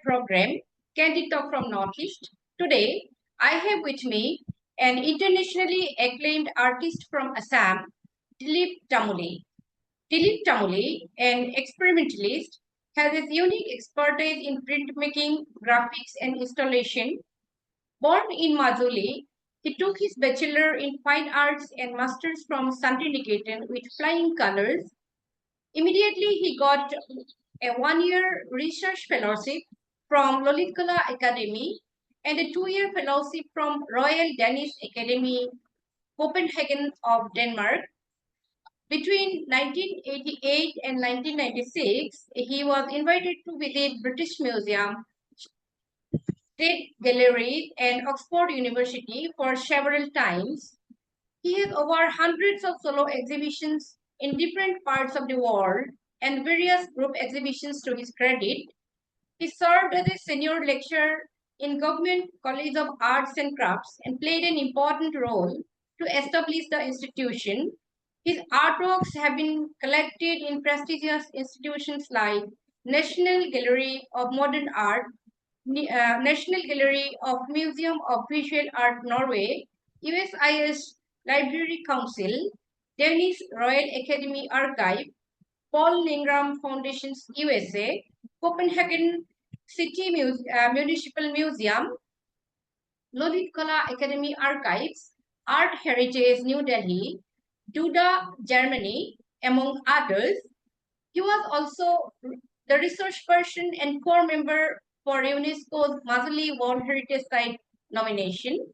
program, Candid Talk from Northeast. Today, I have with me an internationally acclaimed artist from Assam, Dilip Tamuly. Dilip Tamuly, an experimentalist, has his unique expertise in printmaking, graphics, and installation. Born in Majuli, he took his bachelor in fine arts and masters from Santiniketan with flying colors. Immediately, he got a one-year research fellowship from Lalitkala Academy and a two-year fellowship from Royal Danish Academy, Copenhagen of Denmark. Between 1988 and 1996, he was invited to visit British Museum, State Gallery, and Oxford University for several times. He has over hundreds of solo exhibitions in different parts of the world and various group exhibitions to his credit. He served as a senior lecturer in Government College of Arts and Crafts and played an important role to establish the institution. His artworks have been collected in prestigious institutions like National Gallery of Modern Art, National Gallery of Museum of Visual Art Norway, USIS Library Council, Danish Royal Academy Archive, Paul Lingram Foundations USA, Copenhagen City Municipal Museum, Lolit Kala Academy Archives, Art Heritage New Delhi, Duda Germany, among others. He was also the research person and core member for UNESCO's Mazuli World Heritage Site nomination.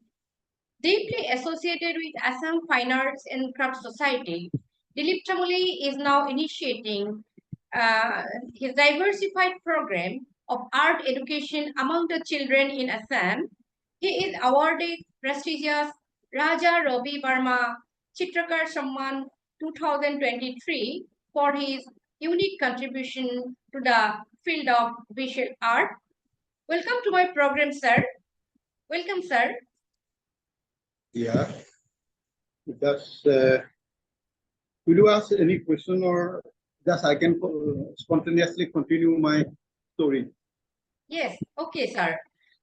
Deeply associated with Assam Fine Arts and Craft Society, Dilip Tamuly is now initiating his diversified program of art education among the children in Assam. He is awarded prestigious Raja Ravi Verma Chitrakar Samman 2023 for his unique contribution to the field of visual art. Welcome to my program, sir. Welcome, sir. Yeah. Just will you ask any question or just I can spontaneously continue my story? Yes. Okay, sir.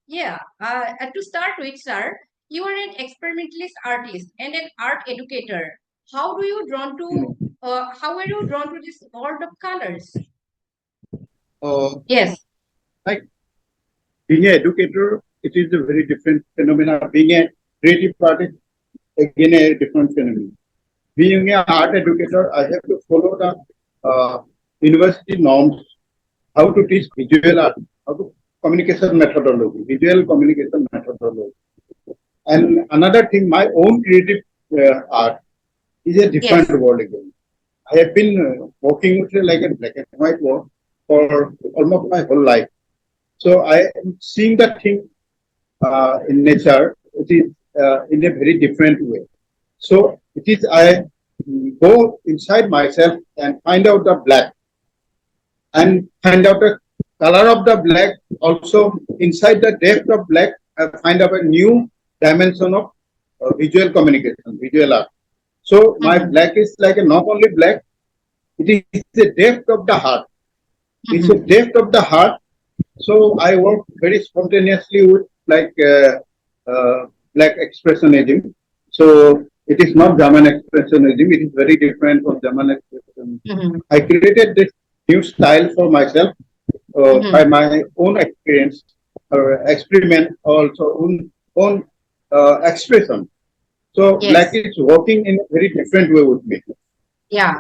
Yeah. To start with, sir, you are an experimentalist artist and an art educator. How do you drawn to? How are you drawn to this world of colors? Yes. Like being an educator, it is a very different phenomenon. Being a creative artist, again a different phenomenon. Being an art educator, I have to follow the university norms, how to teach visual art, how to communication methodology, visual communication methodology. And another thing, my own creative art is a different world again. I have been working with like a black and white work for almost my whole life. So I am seeing that thing in nature, it is in a very different way. So it is I go inside myself and find out the black and find out the color of the black. Also inside the depth of black, I find out a new dimension of visual communication, visual art. So my black is like a not only black, it is the depth of the heart. It's a depth of the heart. So I work very spontaneously with like black expressionism. So it is not German expressionism. It is very different from German expressionism. I created this new style for myself by my own experience, experiment, also own expression. So black is working in a very different way with me. Yeah.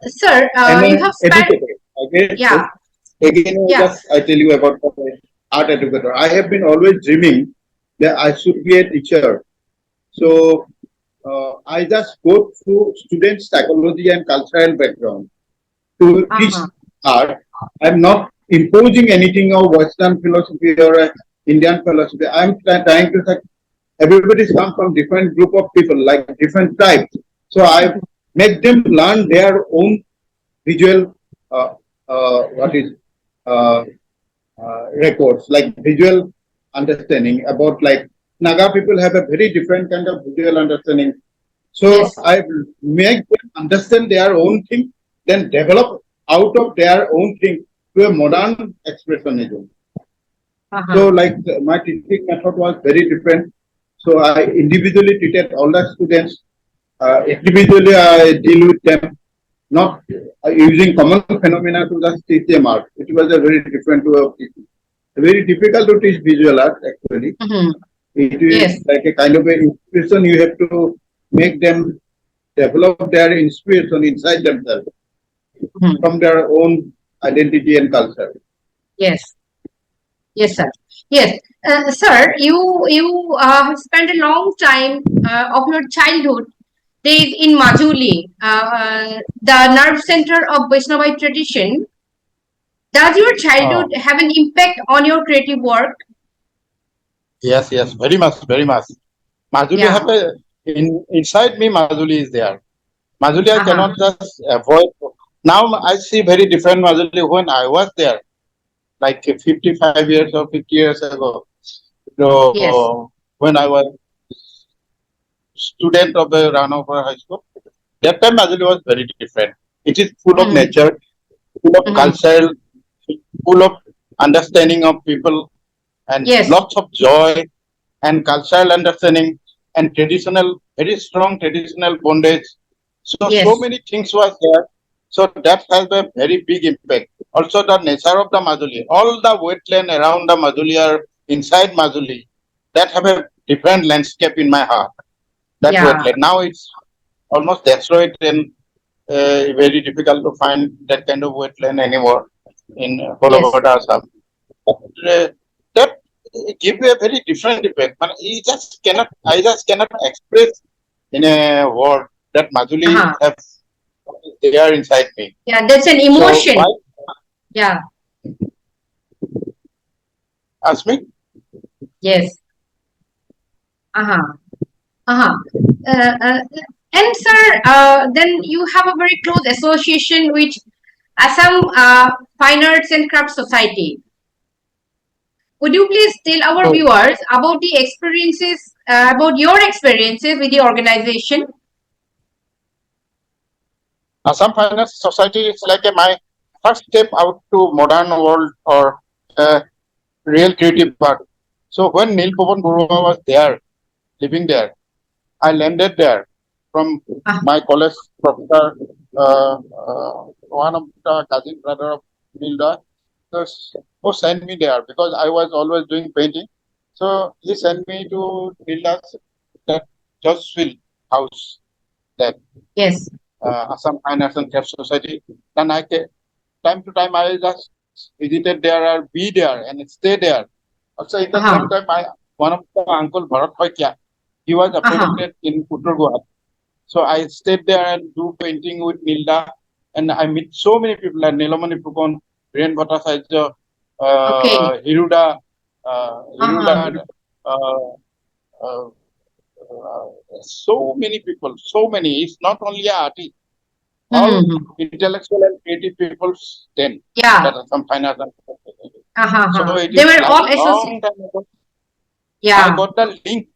Sir, you have spent. Again, just I tell you about art educator. I have been always dreaming that I should be a teacher. So I just go through student psychology and cultural background to teach art. I'm not imposing anything of Western philosophy or Indian philosophy. I'm trying to say everybody's come from different group of people, like different types. So I make them learn their own visual records, like visual understanding about like Naga people have a very different kind of visual understanding. So I make them understand their own thing, then develop out of their own thing to a modern expressionism. So like my teaching method was very different. So I individually treated all the students. Individually I deal with them, not using common phenomena to just teach them art. It was a very different way of teaching. Very difficult to teach visual art actually. It is Yes. like a kind of an inspiration. You have to make them develop their inspiration inside themselves from their own identity and culture. Yes. Yes, sir. Yes, sir. You spent a long time of your childhood days in Majuli, the nerve center of Vaishnavite tradition. Does your childhood have an impact on your creative work? Yes, yes, very much, very much. Majuli Yeah. have a inside me. Majuli is there. Majuli I cannot just avoid. Now I see very different Majuli when I was there, like 55 years or 50 years ago. So Yes. when I was student of the Ranopur High School, that time Majuli was very different. It is full of nature, full of culture, full of understanding of people, and Yes. lots of joy and cultural understanding and traditional, very strong traditional bondage. So, Yes. so many things was there. So that has a very big impact. Also the nature of the Majuli, all the wetland around the Majuli are inside Majuli, that have a different landscape in my heart. That Yeah. wetland. Now it's almost destroyed and very difficult to find that kind of wetland anymore in whole Yes. of Assam. That give you a very different effect. But I just cannot express in a word that Majuli have there inside me. Yeah, that's an So emotion. why Yeah. ask me? Yes. Uh-huh. Uh-huh. And sir, then you have a very close association with Assam Fine Arts and Crafts Society. Would you please tell our So viewers about the experiences, about your experiences with the organization? Assam Finance Society is like my first step out to modern world or real creative part. So when Neil Pavan Burua was there, living there, I landed there from my college professor, one of the cousin brother of Nilda, who sent me there because I was always doing painting. So he sent me to Nilda's that Joshville house, that Yes. Assam Finance and Craft Society. Then time to time I just visited there or be there and stay there. Also in the same time, one of the uncle Bharat Hoikia, he was appointed in Uttar Guwahati. So I stayed there and do painting with Nilda, and I meet so many people like Nilamani Pukon, Brian Bhattacharya, Hiruda, Hiruda, uh, uh, so many people, so many. It's not only a artist, all intellectual and creative people then. Yeah. That are some finance. So it They is were like all long associated. time ago. Yeah. I got the link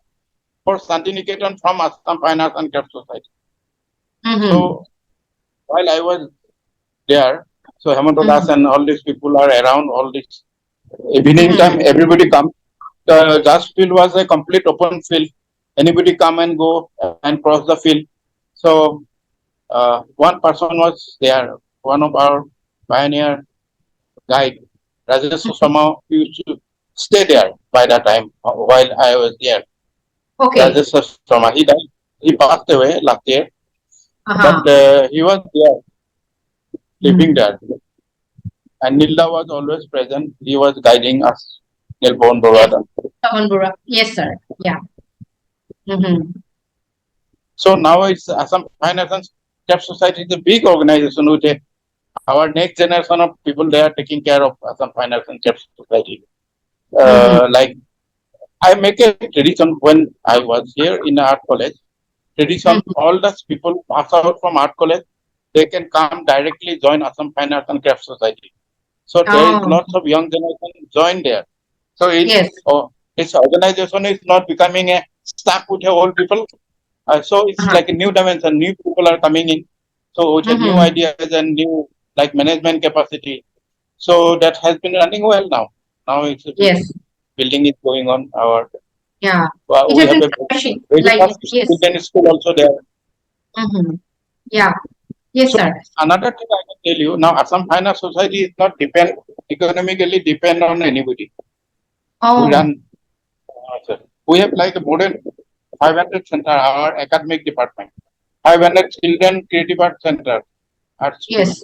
for Santiniketan from Assam Finance and Craft Society. So while I was there, so Hemant Das and all these people are around, all this evening time, everybody come. The just field was a complete open field. Anybody come and go and cross the field. So one person was there, one of our pioneer guide, Rajesh Susama, used to stay there by that time while I was there. Rajesh Susama, he died. He passed away last year, but he was there, living there. And Nilda was always present. He was guiding us. Nilbon Borada. Yes, sir. Yeah. So now it's Assam Finance and Craft Society is a big organization with our next generation of people they are taking care of Assam Finance and Craft Society. Like I make a tradition when I was here in art college. Tradition, all the people pass out from art college, they can come directly join Assam Finance and Craft Society. So there is lots of young generation join there. So its organization is not becoming a stuck with old people. So it's like a new dimension. New people are coming in. So with new ideas and new like management capacity. So that has been running well now. Now it's Yes. building is going on. Yeah. It We has have been a flourishing. very Like first yes. children's school also there. Yeah. Yes, So sir. another thing I can tell you now, Assam Finance Society is not economically depend on anybody. Oh. We have like more than 500 center, our academic department, 500 children creative art center. Yes.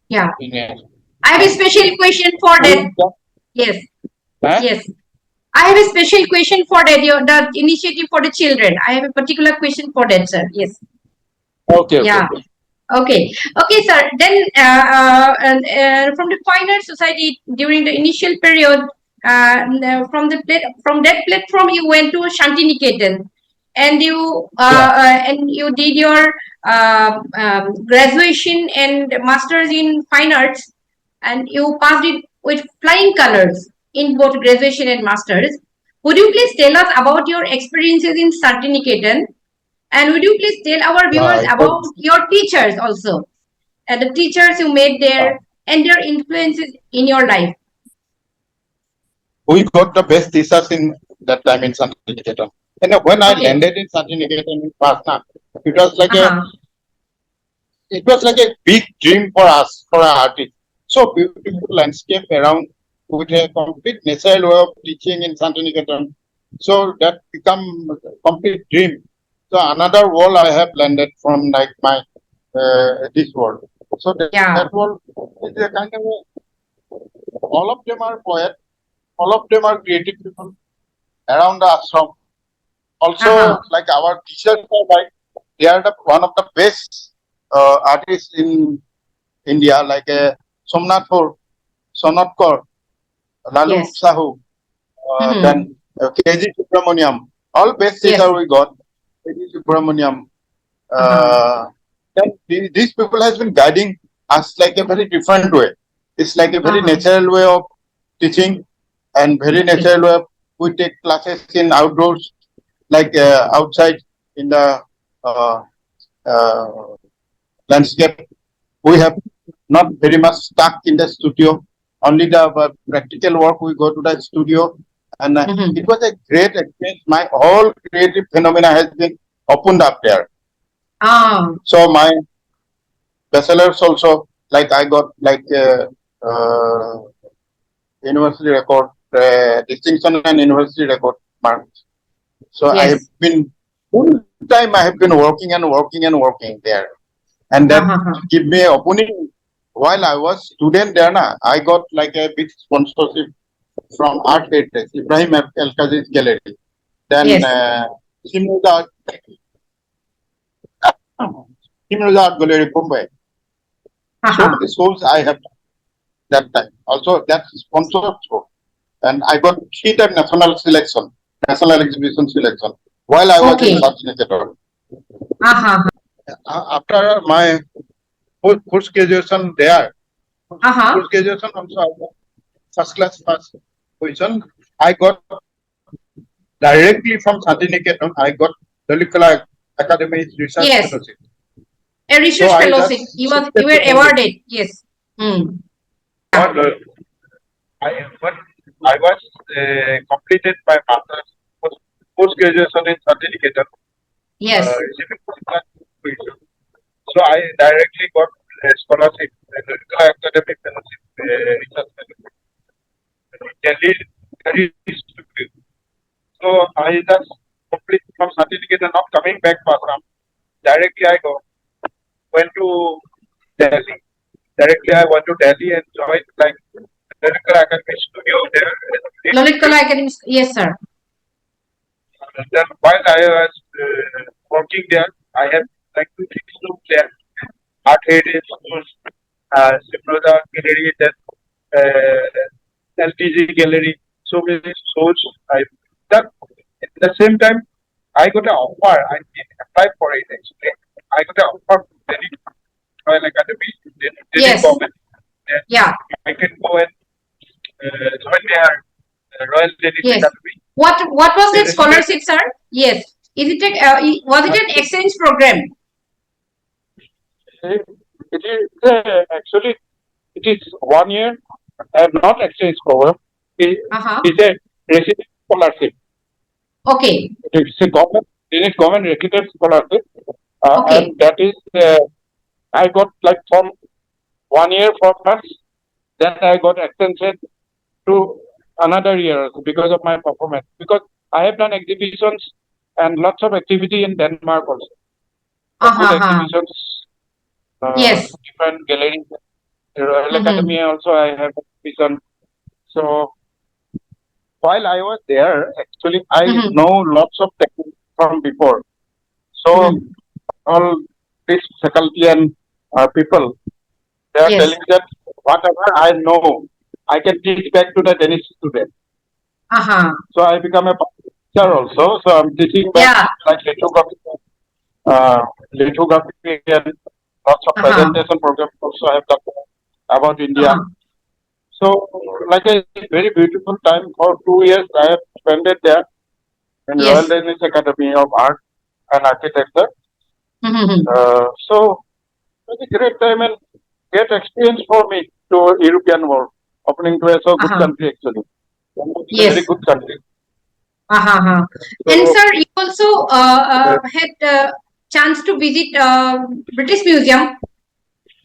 Yeah. In I have a special question for that. Yes. Yes. I have a special question for that. The initiative for the children. I have a particular question for that, sir. Yes. Okay. Yeah. Okay. Okay, sir. Then from the Fine Arts Society during the initial period, from that platform you went to Shantiniketan, and you did your graduation and masters in fine arts, and you passed it with flying colors in both graduation and masters. Would you please tell us about your experiences in Shantiniketan? And would you please tell our viewers about your teachers also, and the teachers you made there and their influences in your life? We got the best teachers in that time in Shantiniketan. And when I landed in Shantiniketan in Patna, it was like a big dream for us, for our artists. So beautiful landscape around with a complete natural way of teaching in Shantiniketan. So that become a complete dream. So another world I have landed from like my this world. So that world is a kind of all of them are poets, all of them are creative people around the ashram. Also, like our teachers are like they are one of the best artists in India, like Somnath Sonatkar, Lalu Sahu, then KG Subramaniam. All best teachers we got. KG Subramaniam. Then these people has been guiding us like a very different way. It's like a very natural way of teaching and very natural way of we take classes in outdoors, like outside in the landscape. We have not very much stuck in the studio. Only the practical work we go to the studio, and it was a great experience. My whole creative phenomena has been opened up there. So my bachelor's also, like I got like university record, distinction and university record marks. So I have been full time. I have been working and working and working there, and that give me opening. While I was student there, I got like a big sponsorship from Art Heritage, Ibrahim El-Kazi's gallery. Then Simula Art Gallery, Bombay. So many shows I have that time. Also, that's sponsored show. And I got 3-time national selection, national exhibition selection, while I was in Shantiniketan. After my post graduation there, post graduation also I got first class position. I got directly from Shantiniketan. I got Dalip Academy Research Fellowship. A research fellowship. You were awarded. Yes. I was completed my master's post graduation in Shantiniketan. Yes. So I directly got a scholarship, academic fellowship, research fellowship. So I just complete from Shantiniketan, not coming back to Assam. Directly I went to Delhi. Directly I went to Delhi and joined like Talukdar Academy studio there. Talukdar Academy, yes sir. And then while I was working there, I have like 2-3 schools there. Art Heritage schools, Simroda Gallery, then LTG Gallery. So many schools I've done. At the same time, I got an offer. I didn't apply for it actually. I got an offer from Delhi Royal Academy, Delhi government. Yeah. I can go and join their Royal Delhi Academy. What was that scholarship, sir? Yes. Is it was it an exchange program? It is actually it is 1 year, not exchange program. It's a resident scholarship. Okay. It's a government recruited scholarship, Okay. and that is I got like from 1 year for first, then I got extended to another year because of my performance. Because I have done exhibitions and lots of activity in Denmark also. Good exhibitions, Yes. different galleries. Royal Academy also I have exhibition. So while I was there, actually I know lots of techniques from before. So all this faculty and people, they are Yes. telling that whatever I know, I can teach back to the Danish students. So I become a teacher also. So I'm teaching back like lithography and lots of presentation programs also I have done about India. So like a very beautiful time for 2 years I have spent it there in Royal Danish Academy of Art and Architecture. So it's a great time and great experience for me to European world, opening to a so good country actually. It's a very good country. And sir, you also had chance to visit British Museum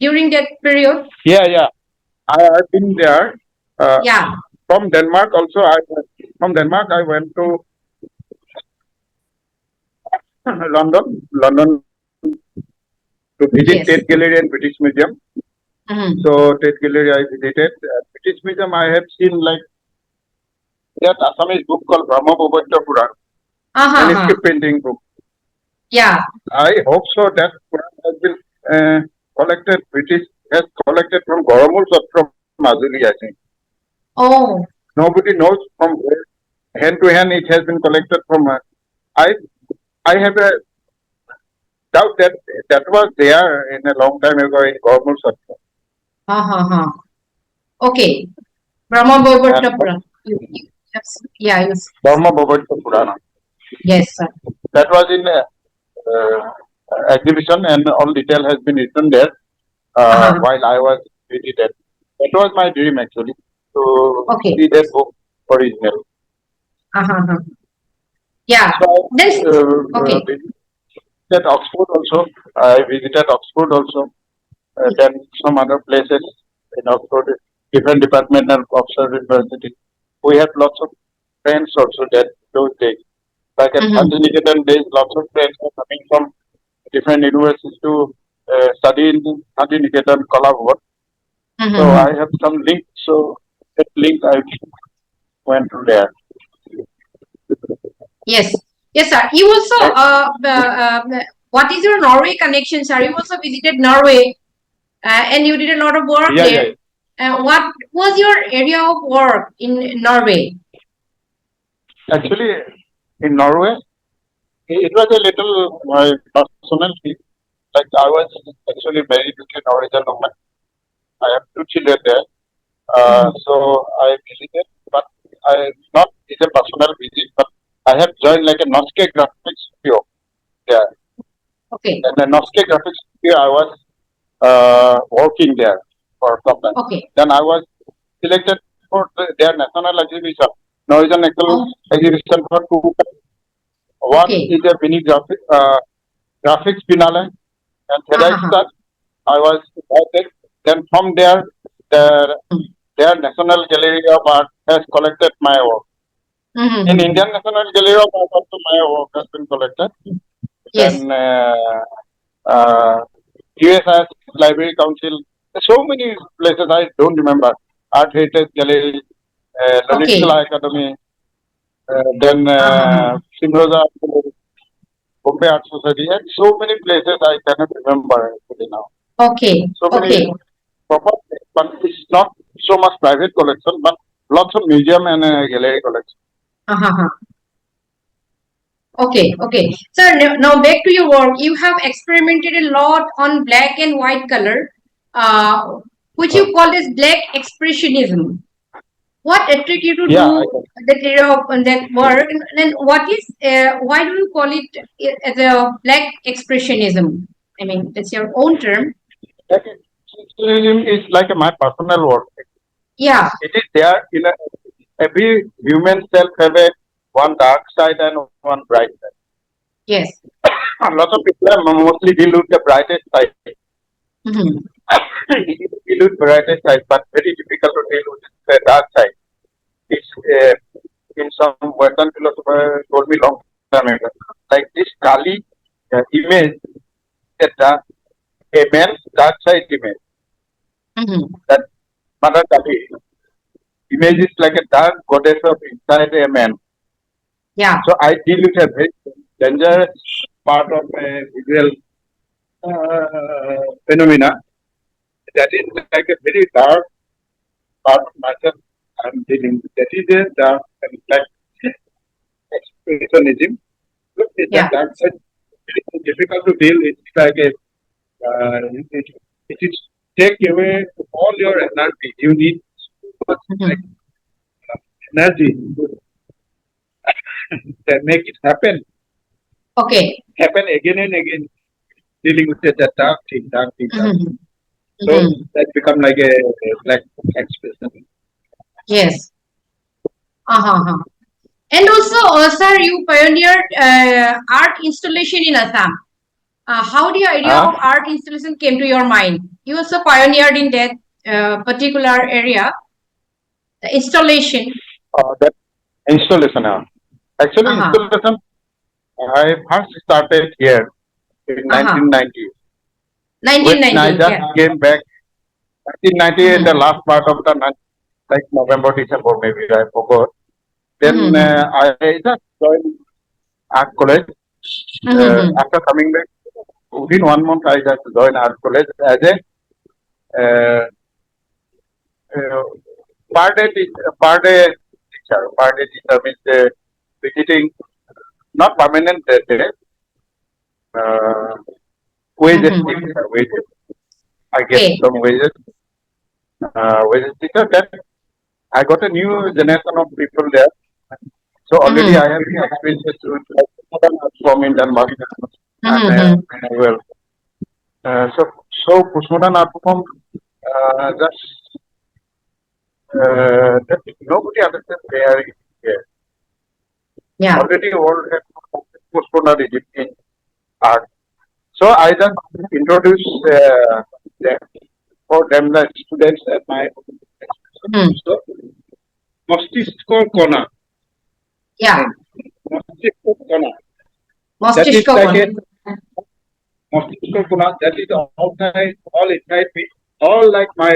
during that period. Yeah. I've been there. Yeah. From Denmark also. From Denmark I went to London to visit Tate Gallery and British Museum. So Tate Gallery I visited. British Museum I have seen like that Assamese book called Brahma Bhavatya Puran. Manuscript painting book. Yeah. I hope so. That Quran has been has collected from Goramul from Mazuli, I think. Oh. Nobody knows from where. Hand to hand, it has been collected from. I have a doubt that that was there in a long time ago in Goramul Satra. Okay. Brahma Bhavatya Puran. Yes. Brahma Bhavatya Purana. Yes, sir. That was in exhibition and all detail has been written there while I was visited. That was my dream actually to see that book original. Yeah. So visited Oxford also. I visited Oxford also. Then some other places in Oxford, different department of Oxford University. We had lots of friends also that those days. Like at Candid days, lots of friends are coming from different universities to study in Candid Collab. So I have some links. So that link I went to there. Yes. Yes, sir. You also, what is your Norway connection, sir? You also visited Norway and you did a lot of work there. What was your area of work in Norway? Actually, in Norway, it was a little my personal thing. Like I was actually married to a Norwegian woman. I have 2 children there. So I visited, but I not it's a personal visit, but I have joined like a Norske graphics studio there. Okay. And the Norske graphics studio I was working there for some time. Okay. Then I was selected for their national exhibition, Norwegian national exhibition for 2 times. One is a mini graphics finale, and that I was invited. Then from there, their National Gallery of Art has collected my work. In Indian National Gallery of Art also my work has been collected. Yes. Then USS Library Council, so many places I don't remember. Art Heritage Gallery, Lalit Kala Academy, then Simroza Bombay Art Society, and so many places I cannot remember actually now. Okay. So many proper, but it's not so much private collection, but lots of museum and gallery collection. Okay. Sir, now back to your work. You have experimented a lot on black and white color, which you call as black expressionism. What attracted you to do that area of that work, and what is why do you call it as a black expressionism? I mean, that's your own term. Expressionism is like my personal work. Yeah. It is there in every human self have a one dark side and one bright side. Yes. A lot of people are mostly deal with the brightest side. Mhm. Deal with brightest side, but very difficult to deal with the dark side. It's in some Western philosopher told me long time ago. Like this Kali image, that a man's dark side image, Mhm. that Mother Kali image is like a dark goddess of inside a man. Yeah. So I deal with a very dangerous part of a visual phenomena. That is like a very dark part of myself I'm dealing with. That is a dark and black expressionism. Look, Yeah. that dark side is difficult to deal. It's like a it is take away all your energy. You need so much like Mhm. energy to make it Okay. happen again and again. Dealing with that dark thing, dark thing, dark thing. Mhm. So Mhm. that become like a black expression. Yes. Uh-huh. And also, sir, you pioneered art installation in Assam. How the idea Ah, of art installation came to your mind? You also pioneered in that particular area, the installation. that installation. Actually, Uh-huh. installation I first started here in Uh-huh. 1990 when I 1990. just Yeah. came back. 1990 in the Mm-hmm. last part of the like November, December, maybe I forgot. Then Mm-hmm. I just joined art college. Mm-hmm. After coming back, within 1 month, I just joined art college as a uh, uh, per day teacher. Per day teacher means visiting, not permanent day, uh, wages Mm-hmm. teacher, wages. I get Okay. some wages, wages teacher. Then I got a new generation of people there. So already I Mm-hmm. have experiences with modern art form in Denmark, and Mm-hmm. well, so postmodern art form just that nobody understands where it is here. Yeah. Already world has postmodernism in art. So I just introduce them for them the students at my Mm-hmm. so মস্তিষ্ক কণা Yeah. মস্তিষ্ক কণা that is Mostisco like one. a mosquito kuna that is all inside me, all like my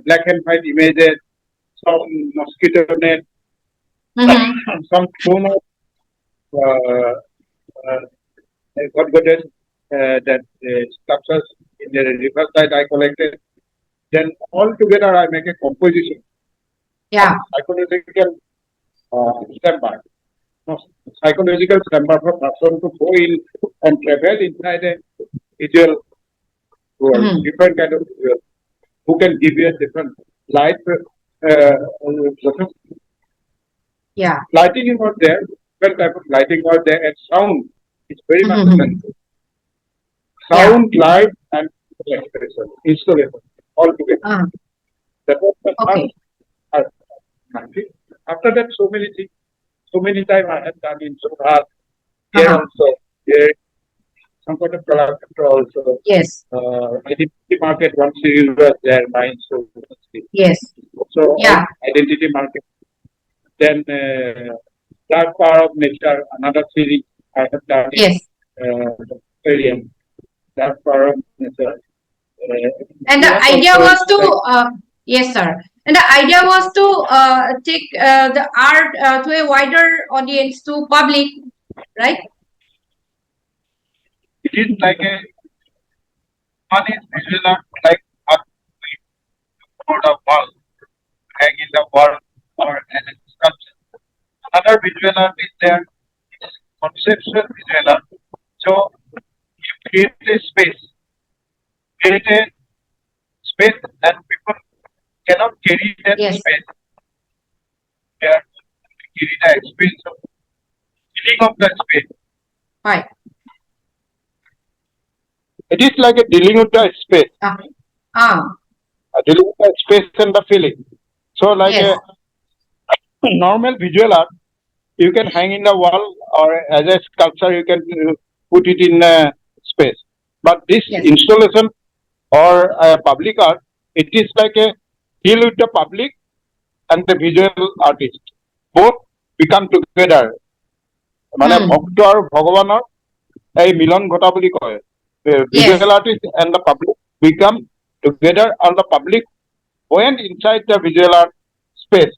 black and white images, some mosquito net, Mm-hmm. some stone of uh, uh, God goddess that structures in the river side I collected. Then all together I make a composition of Yeah. psychological stamper. No, psychological stamper for person to go in and travel inside a visual world, Mm-hmm. different kind of visual, who can give you a different light. Yeah. Lighting is not there, different type of lighting was there, and sound is very much Mm-hmm. essential. Yeah. Sound, light, and expression, installation, all together. Uh-huh. That was the Okay. first. After that, so many things, so many times I have done in Surat, here Uh-huh. also, here, some kind of Talukdar also. Yes. Identity market, one series was there, mine, Yes. so Yeah. identity market. Then that part of nature, another series I have done in Yes. aquarium. That part of nature. And We the have idea also was to, like yes, sir. And the idea was to take the art to a wider audience, to public, right? it is like a one is visual art, like what we put a wall, hang in the wall, or an sculpture. Another visual art is there. It's conceptual visual art. So you create a create a space, and people cannot carry that Yes. space. They are carry the experience of feeling of that space. Right. It is like a dealing with the space. Uh, Dealing with the space and the feeling. So, like yes, a normal visual art, you can hang in the wall, or as a sculpture, you can put it in space. But this yes, installation or public art, it is like a deal with the public and the visual artist. Both become together. মানে ভক্ত আৰু ভগৱানৰ এই মিলন ঘটা বুলি কয়. The yes, visual artist and the public become together, and the public went inside the visual art space.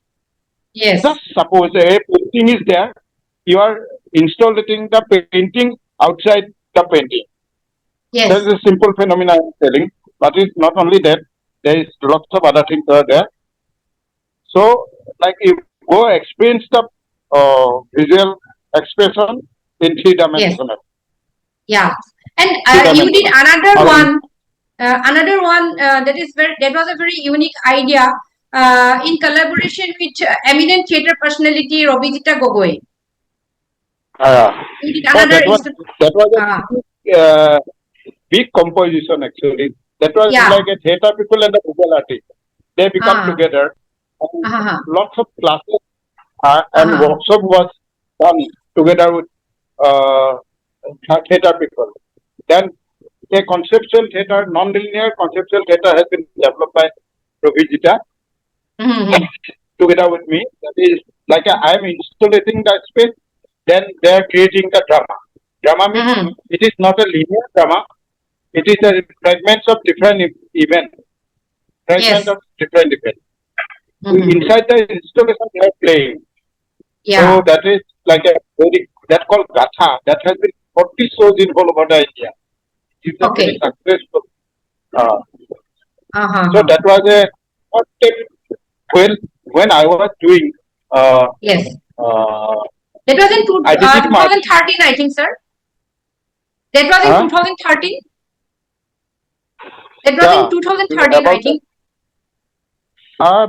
yes, Just suppose a painting is there, you are installing the painting outside the painting. yes, That is a simple phenomenon I am telling, but it's not only that, there is lots of other things are there. So, like you go experience the visual expression in yes, three-dimensional. yeah. And you did Three-dimensional. another one that was a very unique idea in collaboration with eminent theatre personality Robijita Gogoi. You did Oh, another that was a big composition actually. That was yeah, like a theatre people and the visual artist. They become together. And lots of classes and workshop was done together with theatre people. Then a conceptual theatre, non-linear conceptual theatre has been developed by Provijita together with me. That is like I am insulating the space, then they are creating the drama. Drama means it is not a linear drama. It is a fragments of different events. Fragments yes, of different events. Inside the installation they are playing. yeah, So that is like a very, that called Gatha. That has been 40 shows in whole over the India. It's a very okay, successful. uh-huh, So that was a what when I was doing yes. uh, That was in identity marketing. 2013, I think, sir. That was in 2013. That was in 2013, I think.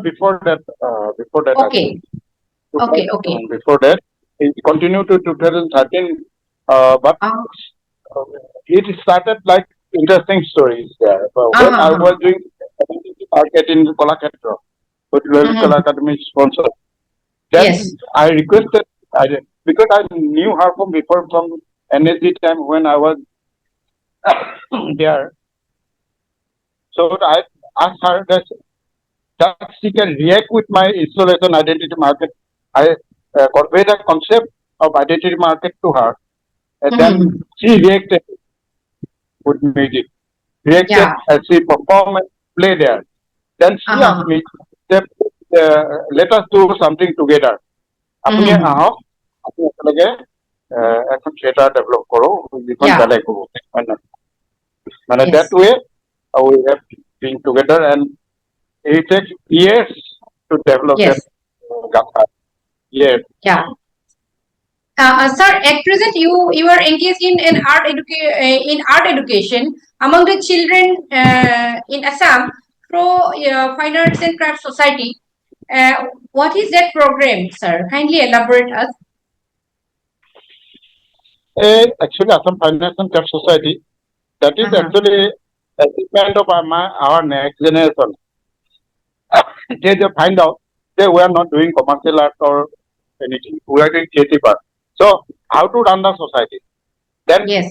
Before that, Okay, okay, okay. before that, it continued to 2013, but it started like interesting stories there. But when I was doing identity market in Kolaketra, with Local Academy sponsor, then Yes, I requested, because I knew her from before from NSD time when I was there. So I asked her that she can react with my installation identity market. I conveyed a concept of identity market to her, and then she reacted with music. Reacted yeah, as she performed and play there. Then she asked me that let us do something together. আপুনি আহক আমি একেলগে এখন theatre develop কৰোঁ যিখন yeah, বেলেগ হ'ব হয় নহয় মানে yes, that way we have been together and it takes years to develop that yes, Gatha. Yes. yeah. Sir, at present you are engaged in art education among the children in Assam through Fine Arts and Crafts Society. What is that program, sir? Kindly elaborate us. Actually, Assam Finance and Craft Society, that is actually achievement of our next generation. They find out they were not doing commercial art or anything. We are doing creative art. So, how to run the society? Then Yes,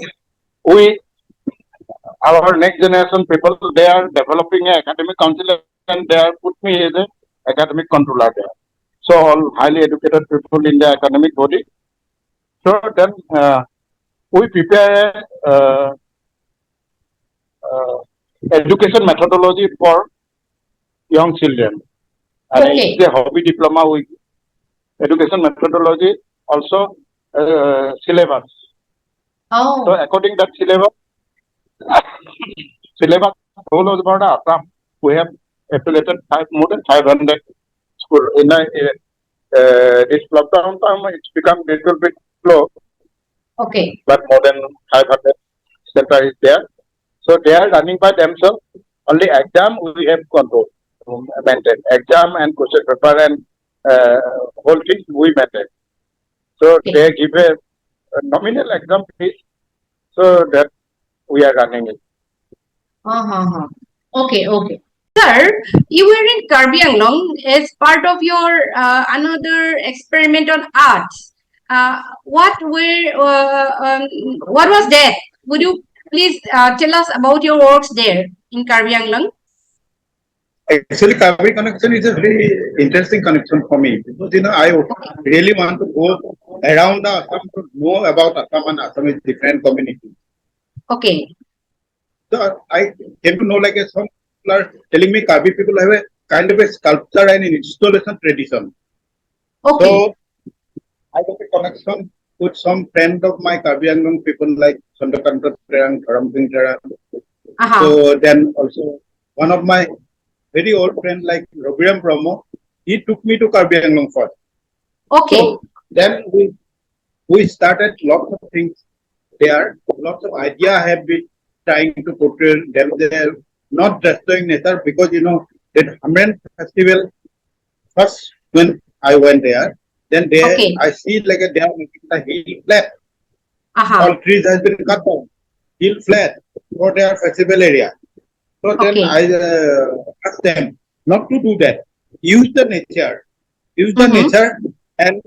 our next generation people, they are developing an academic council and they are put me as an academic controller there. So, all highly educated people in the academic body. So, then we prepare education methodology for young children. And it's a hobby diploma with education methodology, also syllabus. oh, So according to that syllabus, whole of the Assam, we have affiliated more than 500 schools. In this lockdown time, it's become a little bit slow, okay, but more than 500 center is there. So they are running by themselves. Only exam we have control, maintain. Exam and question paper and whole thing we maintain. So they give a nominal exam fees, so that we are running it. Okay, okay. Sir, you were in Karbi Anglong as part of your another experiment on arts. What was that? Would you please tell us about your works there in Karbi Anglong? Actually, Kaveri connection is a very interesting connection for me because I really want to go around the Assam to know about Assam and Assamese different communities. Okay. So I came to know like some people are telling me Karbi people have a kind of a sculpture and installation tradition. Okay. So I got a connection with some friend of my Karbi Anglong people like Chandrakanta Terang, Dharam Singh Terang. So then also one of my very old friend like Raviram Brahmo, he took me to Karbi Anglong first. Okay. So then we started lots of things there. Lots of idea have been trying to portray them there, not destroying nature because that Hamren festival first when I went there, then there I see like they are making the hill flat. All trees has been cut down, hill flat for their festival area. So then I asked them not to do that. Use the nature. Use the nature and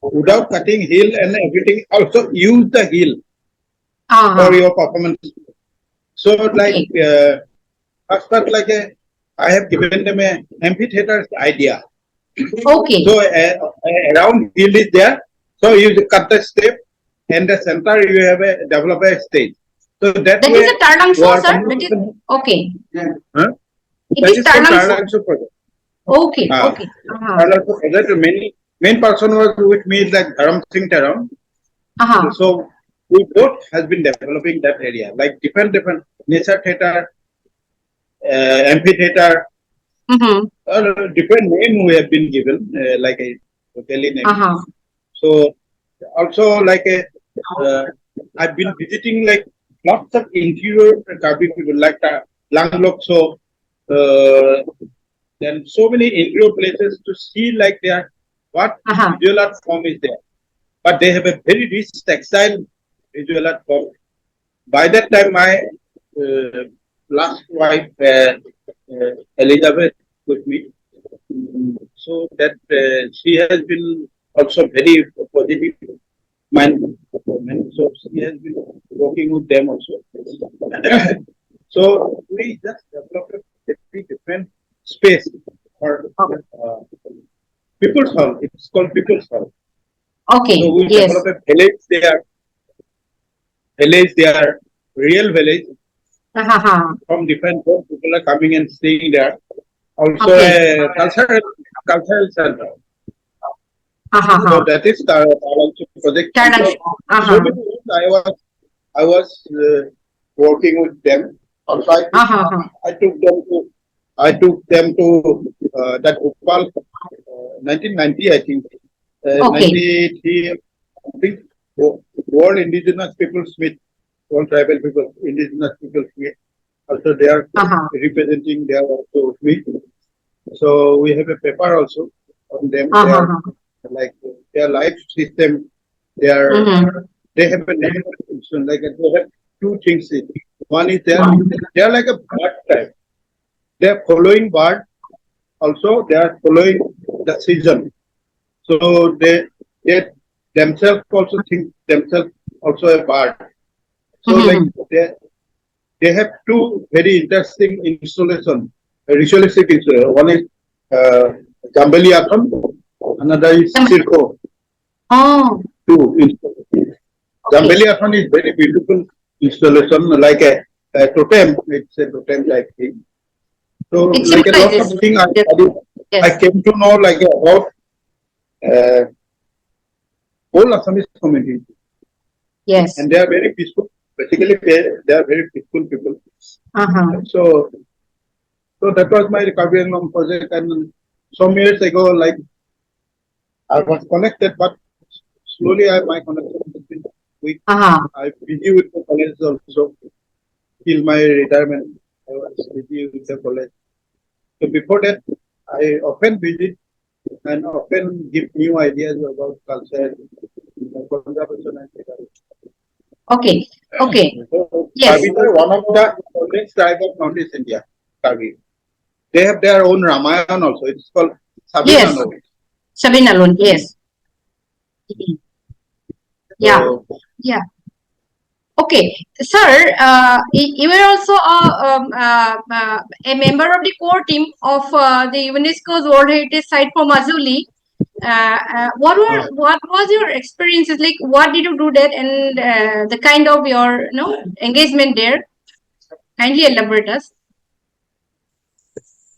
without cutting hill and everything, also use the hill for your performance. So like first like I have given them a amphitheater idea. Okay. So around hill is there. So you cut the step and the center you have a develop a stage. So that way, is a Tarlangshu, sir. Okay. Huh? It is Tarlangshu project. Okay. Okay. Tarlangshu project. The main person was with me like Dharam Singh Taram. So we both has been developing that area like different nature theater, amphitheater. Different name we have been given like a hotel name. So also like I've been visiting like lots of interior Karbi people like Langlok. So then so many interior places to see like their what visual art form is there. But they have a very rich textile visual art form. By that time, my last wife Elizabeth with me. So that she has been also very positive mind woman. So she has been working with them also. So we just developed a very different space for people's hall. It's called people's hall. Okay. So we developed a village there. Village there, real village. From different people are coming and staying there. Also a cultural center. So that is the project. So many years I was working with them. Also I took them to that Bhopal 1990 I think. 93 I think World Indigenous Peoples Meet, all tribal people, indigenous people meet. Also they are representing their also meet. So we have a paper also on them. Like their life system, they have a name like they have two things. One is they are like a bird type. They are following bird. Also, they are following the season. So they themselves also think themselves also a bird. So like they have two very interesting installation, ritualistic installation. One is Jambali Athon, another is Circo. Two installations. Jambali Athon is very beautiful installation, like a totem. It's a totem type thing. So it's like a lot of things I came to know like about whole Assamese community. Yes. And they are very peaceful. Basically, they are very peaceful people. So that was my Karbi Anglong project. And some years ago, like I was connected, but slowly my connection has been weak. I'm busy with the college also. Till my retirement, I was busy with the college. So before that, I often visit and often give new ideas about culture, conservation and Okay. Okay. So, yes. One of the oldest tribe of Northeast India. Karbi. They have their own Ramayana also. It's called Yes. Sabina. Sabina alone, yes. Yeah. So, Yeah. Okay, sir, you were also a member of the core team of the UNESCO's World Heritage Site for Mazuli. What was your experiences like? What did you do there, and the kind of your engagement there? Kindly elaborate us.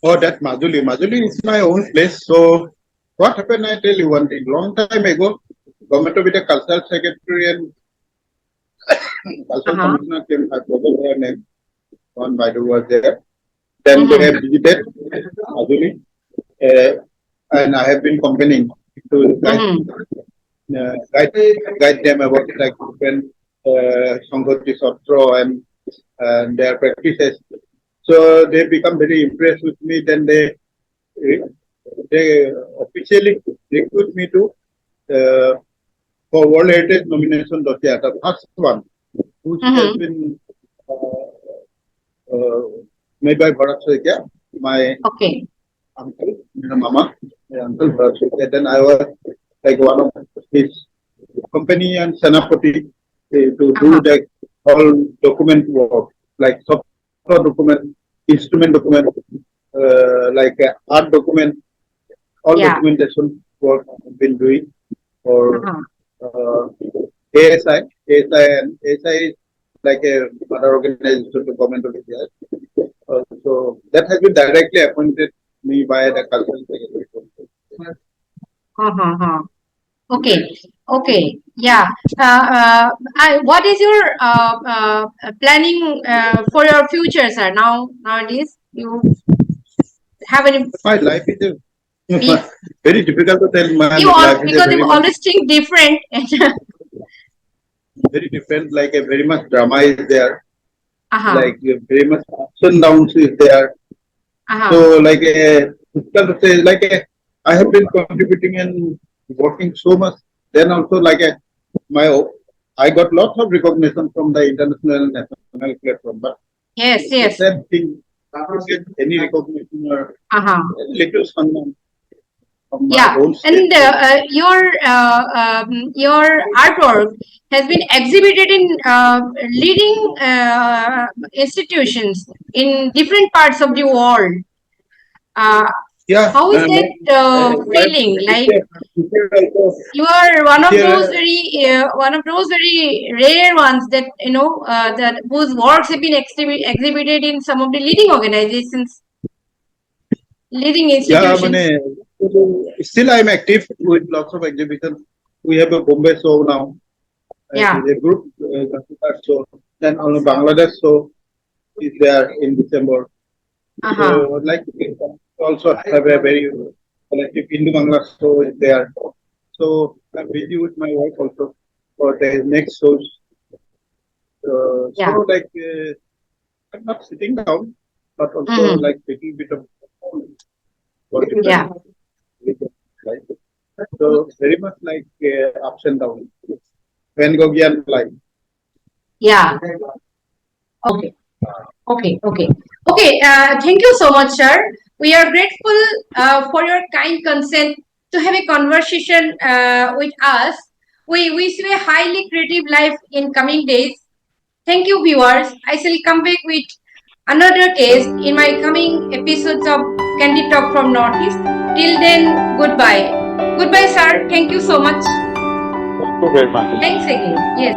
oh, that Majuli. Majuli is my own place. So, what happened? I tell you one thing. Long time ago, government of the cultural secretary and cultural commissioner came. I forgot their name. One by the was there. Then they have visited Majuli, and I have been accompanying to guide them about like different Sanghoti Satra and their practices. So they become very impressed with me. Then they officially recruit me to for World Heritage nomination dossier, the first one, which has been made by Bharali, my uncle, Mama, my uncle Bharali. Then I was like one of his company and Senapati to do the all document work, like software document, instrument document, like art document, all documentation work I've been doing for ASI. ASI is like a other organization to government of India. So that has been directly appointed me by the cultural secretary. Okay. Yeah. What is your planning for your future, sir? Nowadays, you have any? My life is very difficult to tell. My You life is because you always think different. very different. Like a very much drama is there. Like very much ups and downs is there. So like difficult to say. Like I have been contributing and working so much. Then also like I got lots of recognition from the international and national platform. But yes. That thing, I don't get any recognition or little sunlight. Yeah, and your artwork has been exhibited in leading institutions in different parts of the world. How is that feeling? Like you are one of those very rare ones that that whose works have been exhibited in some of the leading organizations, leading institutions. Still I'm active with lots of exhibitions. We have a Bombay show now. A group show. Then on Bangladesh show is there in December. So like also have a very collective Hindu Bangla show is there. So I'm busy with my work also for the next shows. So like I'm not sitting down, but also like taking a bit of so very much like ups and downs. Van Goghian life. Yeah. Okay. Thank you so much, sir. We are grateful for your kind consent to have a conversation with us. We wish you a highly creative life in coming days. Thank you, viewers. I shall come back with another case in my coming episodes of Candid Talk from Northeast. Till then, goodbye. Goodbye, sir. Thank you so much. Thank you very much. Thanks again. Yes.